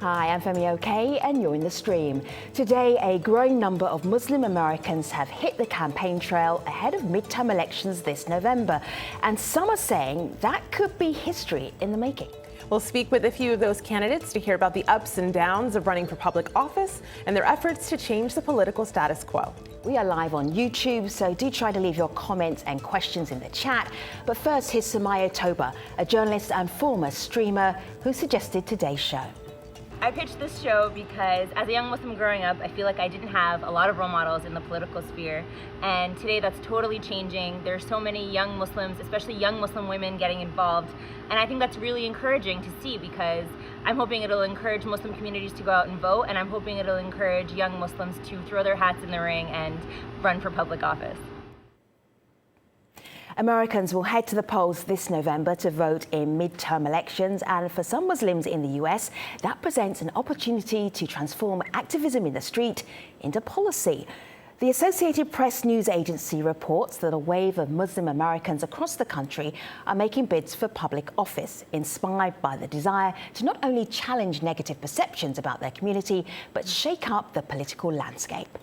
Hi, I'm Femi OK, and you're in the stream. Today, a growing number of Muslim Americans have hit the campaign trail ahead of midterm elections this November, and some are saying that could be history in the making. We'll speak with a few of those candidates to hear about the ups and downs of running for public office and their efforts to change the political status quo. We are live on YouTube, so do try to leave your comments and questions in the chat. But first, here's Sumaya Toba, a journalist and former streamer who suggested today's show. I pitched this show because as a young Muslim growing up, I feel like I didn't have a lot of role models in the political sphere. And today that's totally changing. There's so many young Muslims, especially young Muslim women, getting involved. And I think that's really encouraging to see because I'm hoping it'll encourage Muslim communities to go out and vote. And I'm hoping it'll encourage young Muslims to throw their hats in the ring and run for public office. Americans will head to the polls this November to vote in midterm elections, and for some Muslims in the US, that presents an opportunity to transform activism in the street into policy. The Associated Press news agency reports that a wave of Muslim Americans across the country are making bids for public office, inspired by the desire to not only challenge negative perceptions about their community, but shake up the political landscape.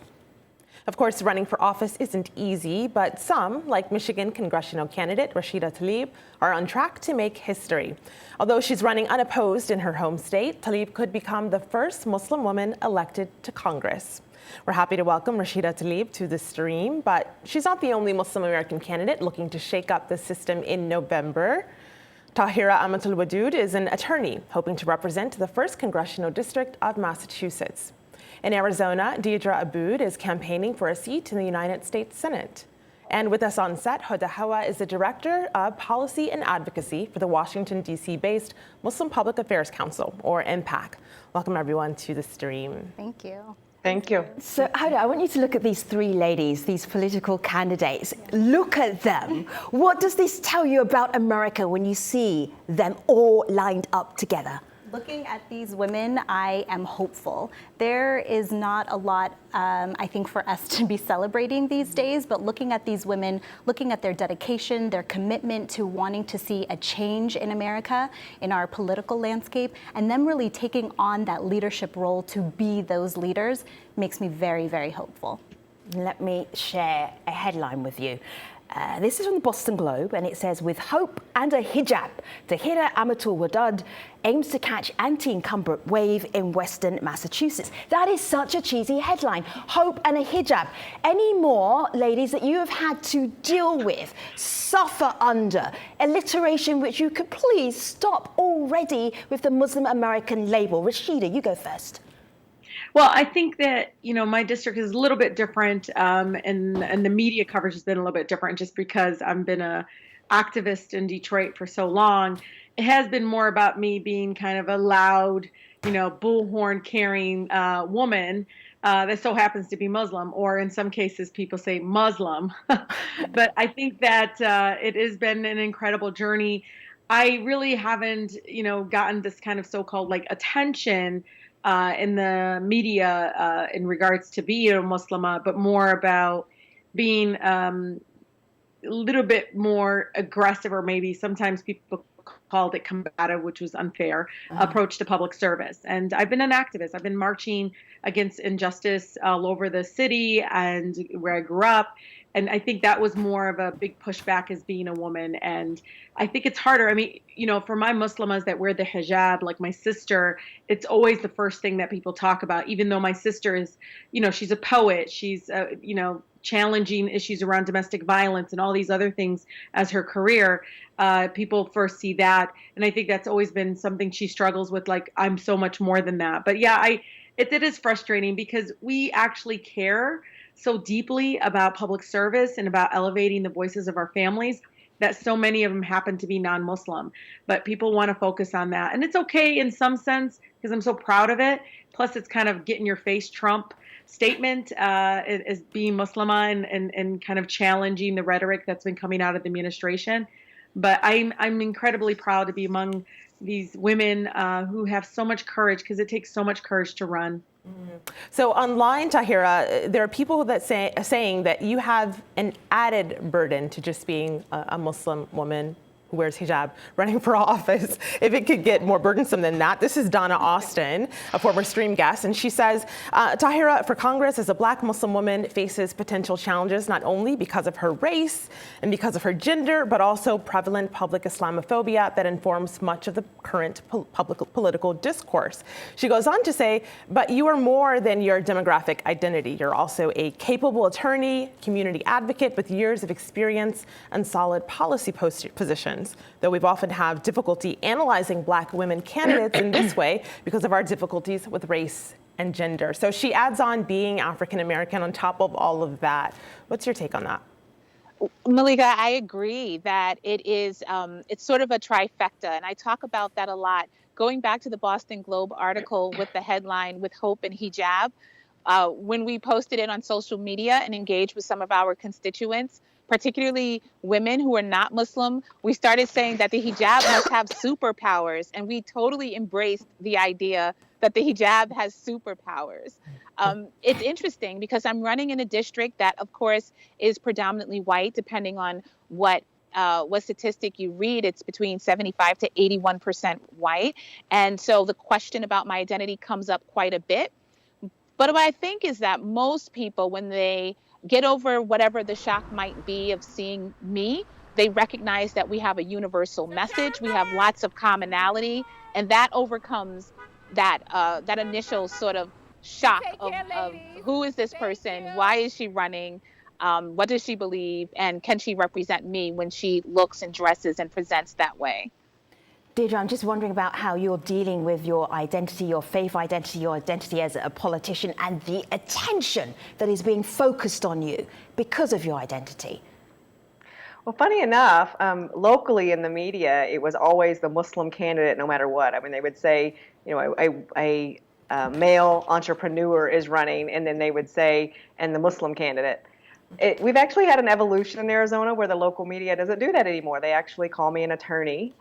Of course, running for office isn't easy, but some, like Michigan congressional candidate Rashida Tlaib, are on track to make history. Although she's running unopposed in her home state, Tlaib could become the first Muslim woman elected to Congress. We're happy to welcome Rashida Tlaib to the stream, but she's not the only Muslim American candidate looking to shake up the system in November. Tahirah Amatul-Wadud is an attorney hoping to represent the 1st Congressional District of Massachusetts. In Arizona, Deedra Abboud is campaigning for a seat in the United States Senate. And with us on set, Huda Hawa is the Director of Policy and Advocacy for the Washington, D.C.-based Muslim Public Affairs Council, or MPAC. Welcome, everyone, to the stream. Thank you. Thank you. So, Huda, I want you to look at these three ladies, these political candidates. Look at them. What does this tell you about America when you see them all lined up together? Looking at these women, I am hopeful. There is not a lot, I think, for us to be celebrating these days, but looking at these women, looking at their dedication, their commitment to wanting to see a change in America, in our political landscape, and them really taking on that leadership role to be those leaders makes me very, very hopeful. Let me share a headline with you. This is from the Boston Globe, and it says, with hope and a hijab, Tahirah Amatul-Wadud aims to catch anti-incumbent wave in Western Massachusetts. That is such a cheesy headline. Hope and a hijab. Any more, ladies, that you have had to deal with, suffer under, alliteration which you could please stop already with the Muslim American label? Rashida, you go first. Well, I think that, my district is a little bit different, and the media coverage has been a little bit different just because I've been an activist in Detroit for so long. It has been more about me being kind of a loud, bullhorn carrying woman that so happens to be Muslim, or in some cases people say Muslim. But I think that it has been an incredible journey. I really haven't, gotten this kind of so-called attention in the media in regards to being a Muslima, but more about being a little bit more aggressive, or maybe sometimes people called it combative, which was unfair, approach to public service. And I've been an activist. I've been marching against injustice all over the city and where I grew up. And I think that was more of a big pushback as being a woman. And I think it's harder. I mean, for my Muslimas that wear the hijab, like my sister, it's always the first thing that people talk about, even though my sister is, she's a poet. She's, challenging issues around domestic violence and all these other things as her career. People first see that. And I think that's always been something she struggles with. Like, I'm so much more than that. But yeah, it is frustrating because we actually care so deeply about public service and about elevating the voices of our families that so many of them happen to be non-Muslim. But people want to focus on that. And it's okay in some sense because I'm so proud of it. Plus, it's kind of get in your face Trump statement as being Muslima and kind of challenging the rhetoric that's been coming out of the administration. But I'm incredibly proud to be among these women who have so much courage, because it takes so much courage to run. So online, Tahirah, there are people that saying that you have an added burden to just being a Muslim woman. who wears hijab running for office, if it could get more burdensome than that. This is Donna Austin, a former Stream guest, and she says, Tahirah for Congress as a black Muslim woman faces potential challenges not only because of her race and because of her gender, but also prevalent public Islamophobia that informs much of the current political discourse. She goes on to say, but you are more than your demographic identity. You're also a capable attorney, community advocate with years of experience and solid policy positions, though we've often have difficulty analyzing black women candidates in this way because of our difficulties with race and gender. So she adds on being African American on top of all of that. What's your take on that? Malika, I agree that it is, it's sort of a trifecta, and I talk about that a lot. Going back to the Boston Globe article with the headline, "With Hope and Hijab," when we posted it on social media and engaged with some of our constituents, particularly women who are not Muslim, we started saying that the hijab must have superpowers, and we totally embraced the idea that the hijab has superpowers. It's interesting because I'm running in a district that, of course, is predominantly white, depending on what statistic you read. It's between 75 to 81% white. And so the question about my identity comes up quite a bit. But what I think is that most people, when they get over whatever the shock might be of seeing me, they recognize that we have a universal message. We have lots of commonality, and that overcomes that initial sort of shock of who is this person? Why is she running? What does she believe? And can she represent me when she looks and dresses and presents that way? Deedra, I'm just wondering about how you're dealing with your identity, your faith identity, your identity as a politician, and the attention that is being focused on you because of your identity. Well, funny enough, locally in the media, it was always the Muslim candidate no matter what. I mean, they would say, you know, a male entrepreneur is running, and then they would say, and the Muslim candidate. We've actually had an evolution in Arizona where the local media doesn't do that anymore. They actually call me an attorney,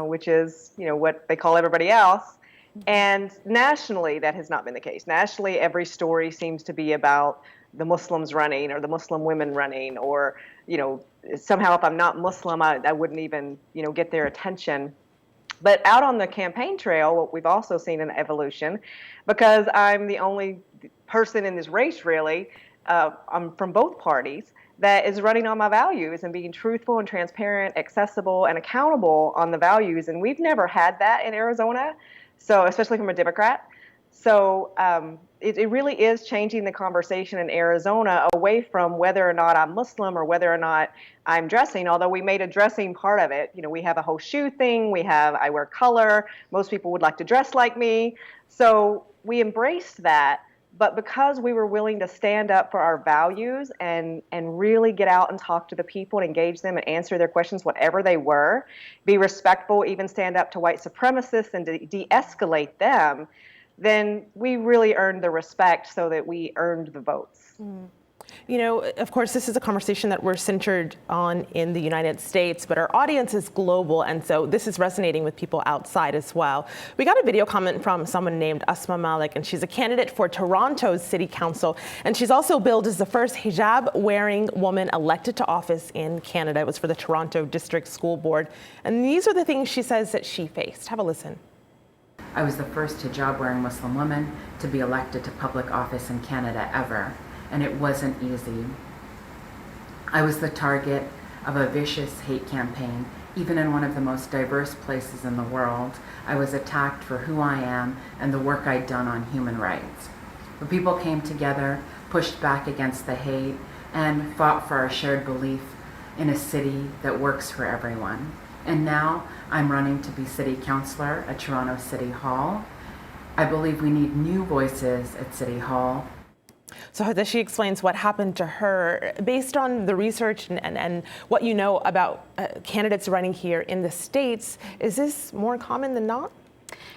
which is, you know, what they call everybody else. And nationally, that has not been the case. Nationally, every story seems to be about the Muslims running or the Muslim women running, or, you know, somehow if I'm not Muslim, I wouldn't even, you know, get their attention. But out on the campaign trail, what we've also seen an evolution, because I'm the only person in this race, really, I'm from both parties, that is running on my values and being truthful and transparent, accessible, and accountable on the values. And we've never had that in Arizona, so especially from a Democrat. So it really is changing the conversation in Arizona away from whether or not I'm Muslim or whether or not I'm dressing, although we made a dressing part of it. You know, we have a whole shoe thing, I wear color, most people would like to dress like me. So we embraced that. But because we were willing to stand up for our values and really get out and talk to the people and engage them and answer their questions, whatever they were, be respectful, even stand up to white supremacists and de-escalate them, then we really earned the respect so that we earned the votes. Mm. You know, of course, this is a conversation that we're centered on in the United States, but our audience is global, and so this is resonating with people outside as well. We got a video comment from someone named Asma Malik, and she's a candidate for Toronto's City Council, and she's also billed as the first hijab-wearing woman elected to office in Canada. It was for the Toronto District School Board, and these are the things she says that she faced. Have a listen. I was the first hijab-wearing Muslim woman to be elected to public office in Canada ever. And it wasn't easy. I was the target of a vicious hate campaign, even in one of the most diverse places in the world. I was attacked for who I am and the work I'd done on human rights. But people came together, pushed back against the hate, and fought for our shared belief in a city that works for everyone. And now I'm running to be city councillor at Toronto City Hall. I believe we need new voices at City Hall. So as she explains what happened to her, based on the research and what you know about candidates running here in the States, is this more common than not?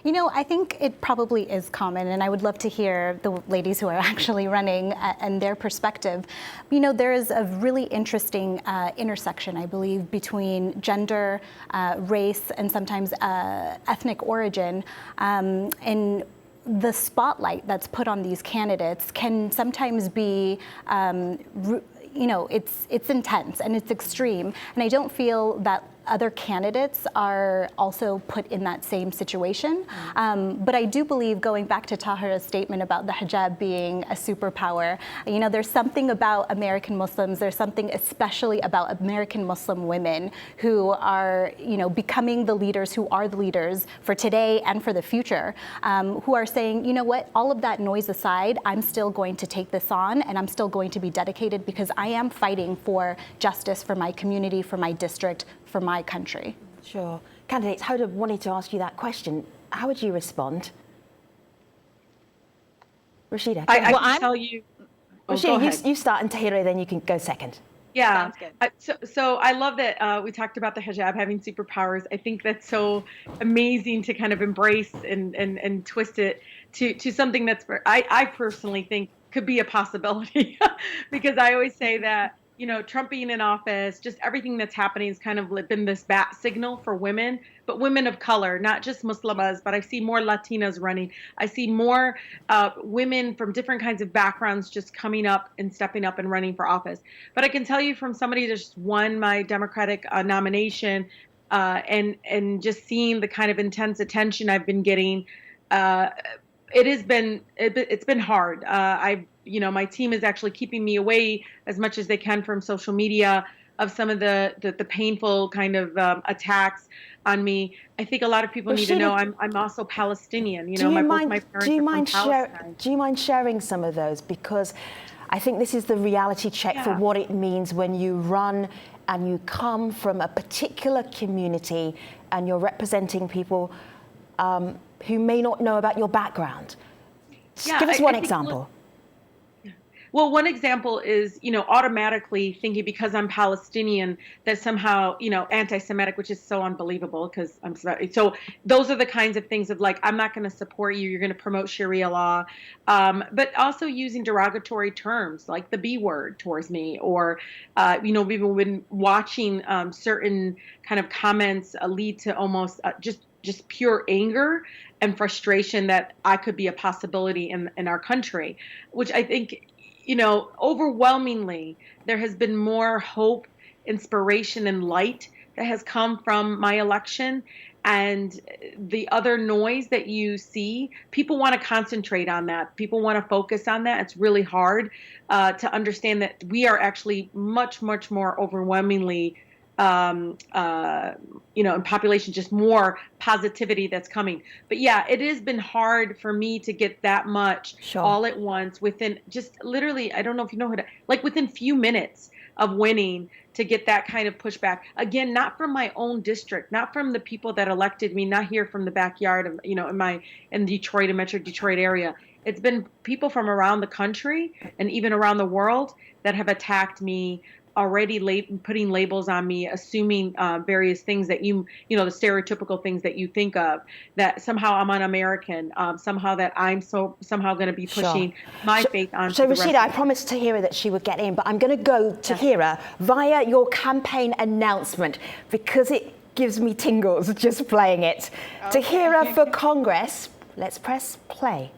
You know, I think it probably is common, and I would love to hear the ladies who are actually running and their perspective. You know, there is a really interesting intersection, I believe, between gender, race, and sometimes ethnic origin. And the spotlight that's put on these candidates can sometimes be, you know, it's intense and it's extreme. And I don't feel that other candidates are also put in that same situation. But I do believe, going back to Tahirah's statement about the hijab being a superpower, you know, there's something about American Muslims, there's something especially about American Muslim women who are, you know, becoming the leaders, who are the leaders for today and for the future, who are saying, you know what, all of that noise aside, I'm still going to take this on, and I'm still going to be dedicated because I am fighting for justice for my community, for my district, for my country. Sure. Candidates, Hoda wanted to ask you that question. How would you respond? Rashida. I can tell you. Rashida, you start, and Tahirah, then you can go second. Yeah. So I love that we talked about the hijab having superpowers. I think that's so amazing to kind of embrace and twist it to something that's, I personally think could be a possibility because I always say that, you know, Trump being in office, just everything that's happening has kind of been this bat signal for women, but women of color, not just Muslimas, but I see more Latinas running. I see more women from different kinds of backgrounds just coming up and stepping up and running for office. But I can tell you, from somebody that just won my Democratic nomination and just seeing the kind of intense attention I've been getting, it's been hard. You know, my team is actually keeping me away as much as they can from social media of some of the painful kind of attacks on me. I think a lot of people need to know I'm also Palestinian. You know, both my parents are from Palestine. Do you mind sharing some of those? Because I think this is the reality check for what it means when you run and you come from a particular community and you're representing people who may not know about your background. Give us one example. Well, one example is, you know, automatically thinking because I'm Palestinian that somehow, you know, anti-Semitic, which is so unbelievable because I'm so those are the kinds of things of like, I'm not going to support you. You're going to promote Sharia law, but also using derogatory terms like the B word towards me, or, you know, we've been watching certain kind of comments lead to almost just pure anger and frustration that I could be a possibility in our country, which I think, you know, overwhelmingly, there has been more hope, inspiration, and light that has come from my election. And the other noise that you see, people want to concentrate on that. People want to focus on that. It's really hard to understand that we are actually much, much more overwhelmingly you know, in population, just more positivity that's coming. But yeah, it has been hard for me to get that much all at once within just literally, I don't know if you know how to, like within few minutes of winning, to get that kind of pushback. Again, not from my own district, not from the people that elected me, not here from the backyard of, you know, in Detroit and Metro Detroit area. It's been people from around the country and even around the world that have attacked me, already putting labels on me, assuming various things that you know, the stereotypical things that you think of, that somehow I'm un-American, somehow that I'm somehow going to be pushing my faith on. So Rashida, I promised Tahirah that she would get in, but I'm going to go to Tahirah via your campaign announcement because it gives me tingles just playing it. Okay. Tahirah for Congress, let's press play.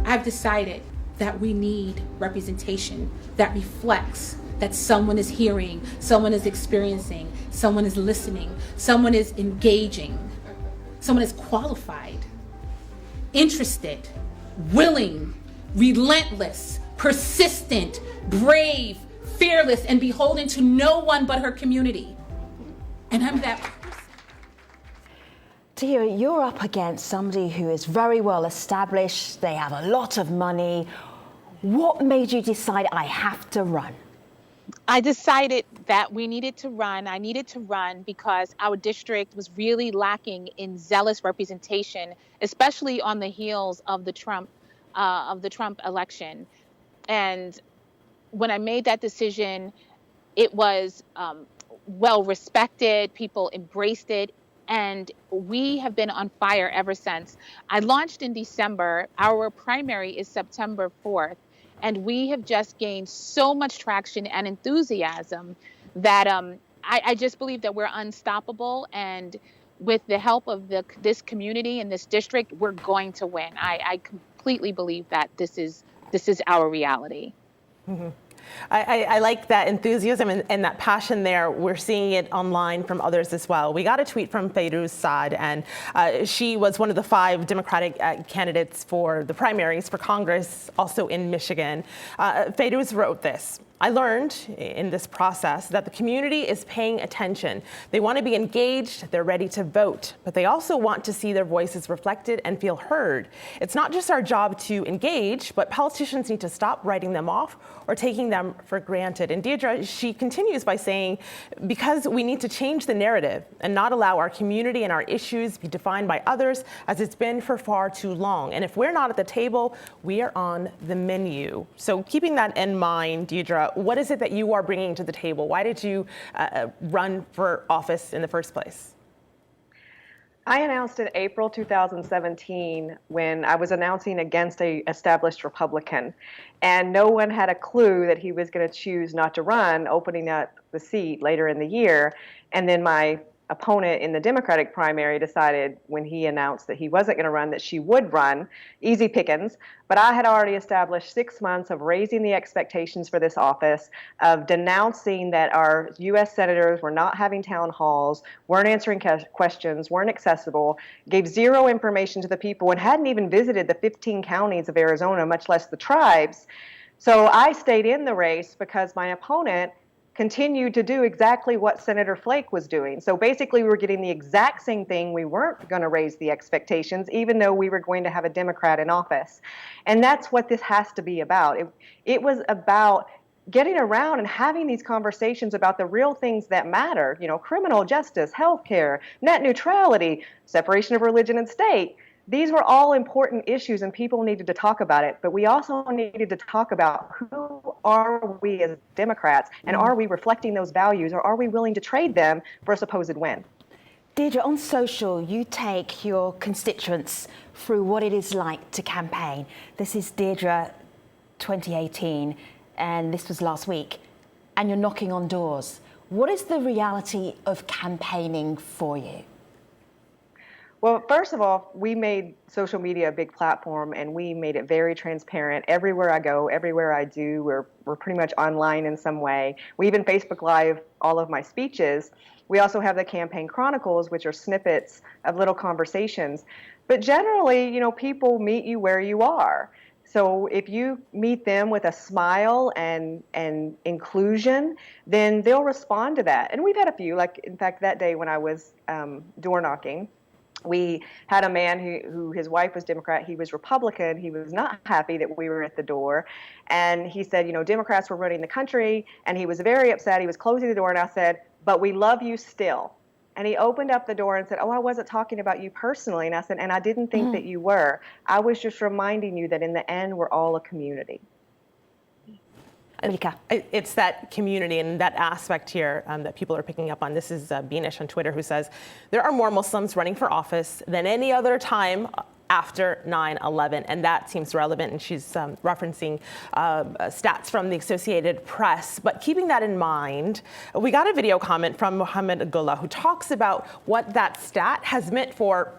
I've decided that we need representation that reflects that someone is hearing, someone is experiencing, someone is listening, someone is engaging, someone is qualified, interested, willing, relentless, persistent, brave, fearless, and beholden to no one but her community. And I'm that person. Tahirah, you're up against somebody who is very well established. They have a lot of money. What made you decide I have to run? I decided that we needed to run. I needed to run because our district was really lacking in zealous representation, especially on the heels of the Trump election. And when I made that decision, it was well respected. People embraced it. And we have been on fire ever since. I launched in December. Our primary is September 4th. And we have just gained so much traction and enthusiasm that I just believe that we're unstoppable. And with the help of this community and this district, we're going to win. I completely believe that this is our reality. Mm-hmm. I like that enthusiasm and that passion there. We're seeing it online from others as well. We got a tweet from Fayrouz Saad, and she was one of the 5 Democratic candidates for the primaries for Congress, also in Michigan. Fayrouz wrote this: I learned in this process that the community is paying attention. They want to be engaged, they're ready to vote, but they also want to see their voices reflected and feel heard. It's not just our job to engage, but politicians need to stop writing them off or taking them for granted. And Deedra, she continues by saying, because we need to change the narrative and not allow our community and our issues be defined by others, as it's been for far too long. And if we're not at the table, we are on the menu. So keeping that in mind, Deedra, what is it that you are bringing to the table? Why did you run for office in the first place? I announced in April 2017 when I was announcing against an established Republican, and no one had a clue that he was going to choose not to run, opening up the seat later in the year. And then my opponent in the Democratic primary decided when he announced that he wasn't going to run that she would run. Easy pickings. But I had already established 6 months of raising the expectations for this office, of denouncing that our U.S. senators were not having town halls, weren't answering questions, weren't accessible, gave zero information to the people, and hadn't even visited the 15 counties of Arizona, much less the tribes. So I stayed in the race because my opponent continued to do exactly what Senator Flake was doing. So basically, we were getting the exact same thing. We weren't going to raise the expectations, even though we were going to have a Democrat in office. And that's what this has to be about. It was about getting around and having these conversations about the real things that matter, you know, criminal justice, healthcare, net neutrality, separation of religion and state. These were all important issues and people needed to talk about it, but we also needed to talk about who are we as Democrats, and are we reflecting those values, or are we willing to trade them for a supposed win? Deedra, on social, you take your constituents through what it is like to campaign. This is Deedra 2018, and this was last week, and you're knocking on doors. What is the reality of campaigning for you? Well, first of all, we made social media a big platform, and we made it very transparent. Everywhere I go, everywhere I do, we're pretty much online in some way. We even Facebook Live all of my speeches. We also have the Campaign Chronicles, which are snippets of little conversations. But generally, you know, people meet you where you are. So if you meet them with a smile and inclusion, then they'll respond to that. And we've had a few, like, in fact, that day when I was door knocking, we had a man who his wife was Democrat. He was Republican. He was not happy that we were at the door. And he said, you know, Democrats were running the country. And he was very upset. He was closing the door. And I said, but we love you still. And he opened up the door and said, oh, I wasn't talking about you personally. And I said, and I didn't think that you were. I was just reminding you that in the end, we're all a community. It's that community and that aspect here that people are picking up on. This is Beanish on Twitter, who says, there are more Muslims running for office than any other time after 9/11, and that seems relevant, and she's referencing stats from the Associated Press. But keeping that in mind, we got a video comment from Mohammed Gullah, who talks about what that stat has meant for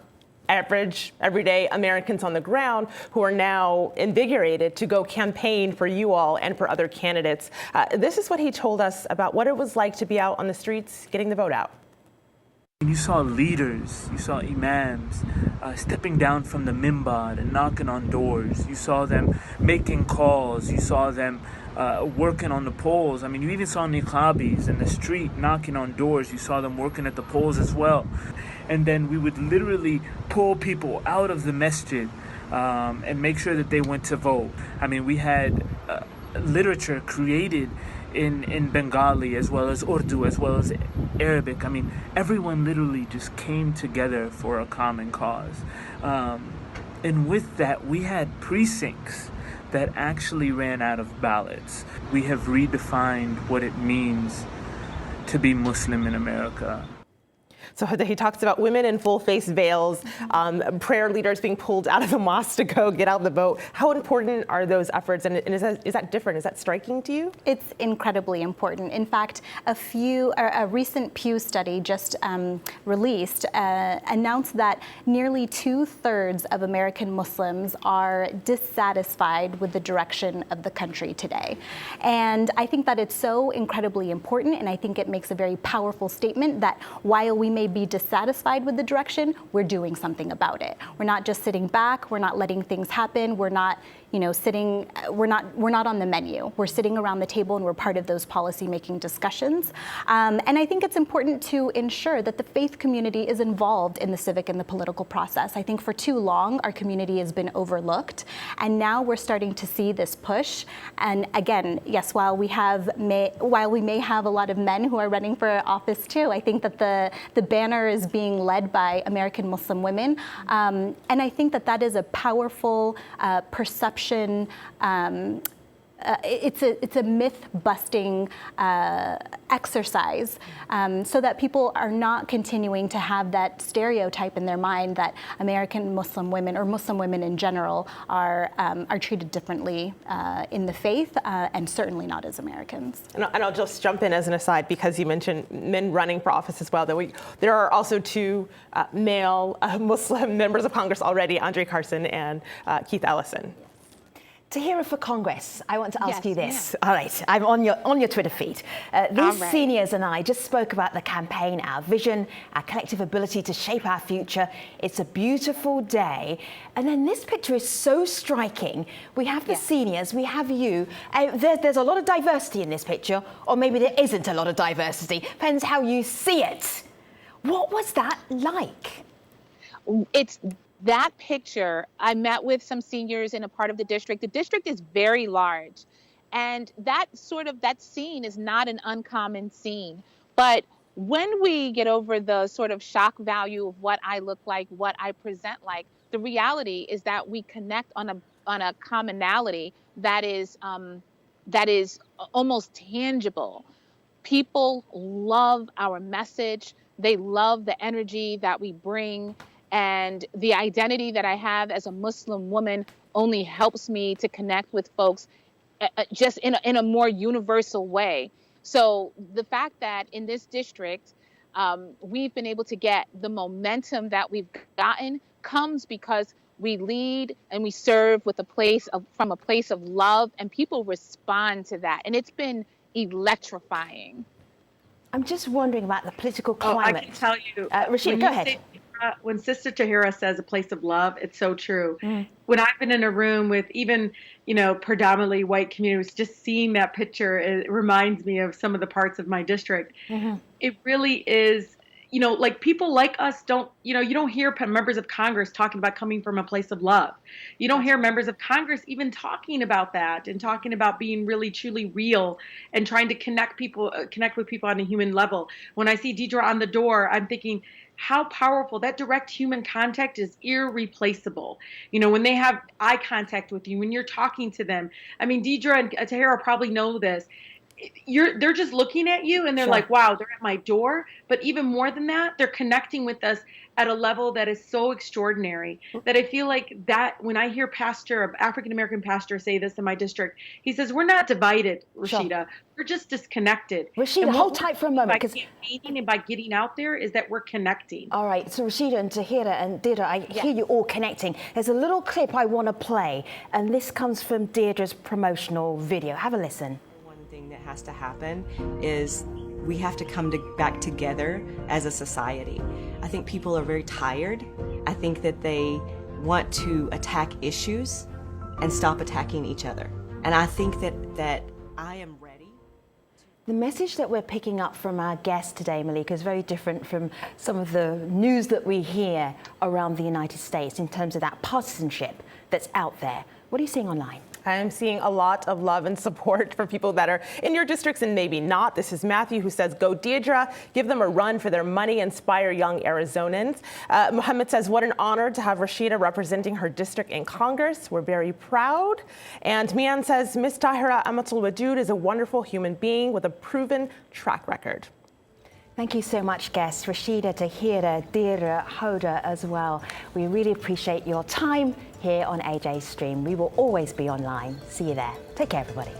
average, everyday Americans on the ground who are now invigorated to go campaign for you all and for other candidates. This is what he told us about what it was like to be out on the streets getting the vote out. You saw leaders, you saw imams stepping down from the minbar and knocking on doors. You saw them making calls. You saw them working on the polls. I mean, you even saw niqabis in the street knocking on doors. You saw them working at the polls as well. And then we would literally pull people out of the masjid and make sure that they went to vote. I mean, we had literature created in Bengali as well as Urdu as well as Arabic. I mean, everyone literally just came together for a common cause. And with that, we had precincts that actually ran out of ballots. We have redefined what it means to be Muslim in America. So he talks about women in full-face veils, prayer leaders being pulled out of the mosque to go get out the vote. How important are those efforts, and is that different? Is that striking to you? It's incredibly important. In fact, a recent Pew study just released announced that nearly 2/3 of American Muslims are dissatisfied with the direction of the country today. And I think that it's so incredibly important, and I think it makes a very powerful statement that while we may be dissatisfied with the direction, we're doing something about it. We're not just sitting back, we're not letting things happen, we're not we're not on the menu. We're sitting around the table and we're part of those policy-making discussions. And I think it's important to ensure that the faith community is involved in the civic and the political process. I think for too long, our community has been overlooked. And now we're starting to see this push. And again, yes, while we may have a lot of men who are running for office too, I think that the banner is being led by American Muslim women. And I think that that is a powerful perception. It's a myth-busting exercise so that people are not continuing to have that stereotype in their mind that American Muslim women or Muslim women in general are treated differently in the faith and certainly not as Americans. And I'll just jump in as an aside because you mentioned men running for office as well. There are also two male Muslim members of Congress already, Andre Carson and Keith Ellison. Tahirah, for Congress, I want to ask you this. All right, I'm on your Twitter feed. These seniors and I just spoke about the campaign, our vision, our collective ability to shape our future. It's a beautiful day. And then this picture is so striking. We have the seniors, we have you. There's a lot of diversity in this picture, or maybe there isn't a lot of diversity. Depends how you see it. What was that like? That picture, I met with some seniors in a part of the district. The district is very large, and that scene is not an uncommon scene. But when we get over the sort of shock value of what I look like, what I present like, the reality is that we connect on a commonality that is almost tangible. People love our message. They love the energy that we bring. And the identity that I have as a Muslim woman only helps me to connect with folks just in a more universal way. So the fact that in this district, we've been able to get the momentum that we've gotten comes because we lead and we serve from a place of love, and people respond to that. And it's been electrifying. I'm just wondering about the political climate. I can tell you. Rashida, go ahead. When Sister Tahirah says a place of love, it's so true. When I've been in a room with even, predominantly white communities, just seeing that picture, it reminds me of some of the parts of my district. It really is, like people like us don't, you don't hear members of Congress talking about coming from a place of love. You don't hear members of Congress even talking about that and talking about being really, truly real and trying to connect with people on a human level. When I see Deedra on the door, I'm thinking, how powerful. That direct human contact is irreplaceable. When they have eye contact with you, when you're talking to them. I mean, Deedra and Tahirah probably know this. They're just looking at you and they're like, wow, they're at my door. But even more than that, they're connecting with us at a level that is so extraordinary that I feel like that when I hear African-American pastor say this in my district, he says, we're not divided, Rashida. We're just disconnected. Rashida, hold tight for a moment. By campaigning and by getting out there is that we're connecting. All right, so Rashida and Tahirah and Deedra, I hear you all connecting. There's a little clip I want to play, and this comes from Deedra's promotional video. Have a listen. One thing that has to happen is we have to come back together as a society. I think people are very tired. I think that they want to attack issues and stop attacking each other. And I think that I am ready. The message that we're picking up from our guest today, Malika, is very different from some of the news that we hear around the United States in terms of that partisanship that's out there. What are you seeing online? I'm seeing a lot of love and support for people that are in your districts and maybe not. This is Matthew who says, go Deedra, give them a run for their money, inspire young Arizonans. Muhammad says, what an honor to have Rashida representing her district in Congress. We're very proud. And Mian says, Miss Tahirah Amatul-Wadud is a wonderful human being with a proven track record. Thank you so much, guests, Rashida, Tahirah, Deedra, Hoda as well. We really appreciate your time here on AJ Stream. We will always be online. See you there. Take care, everybody.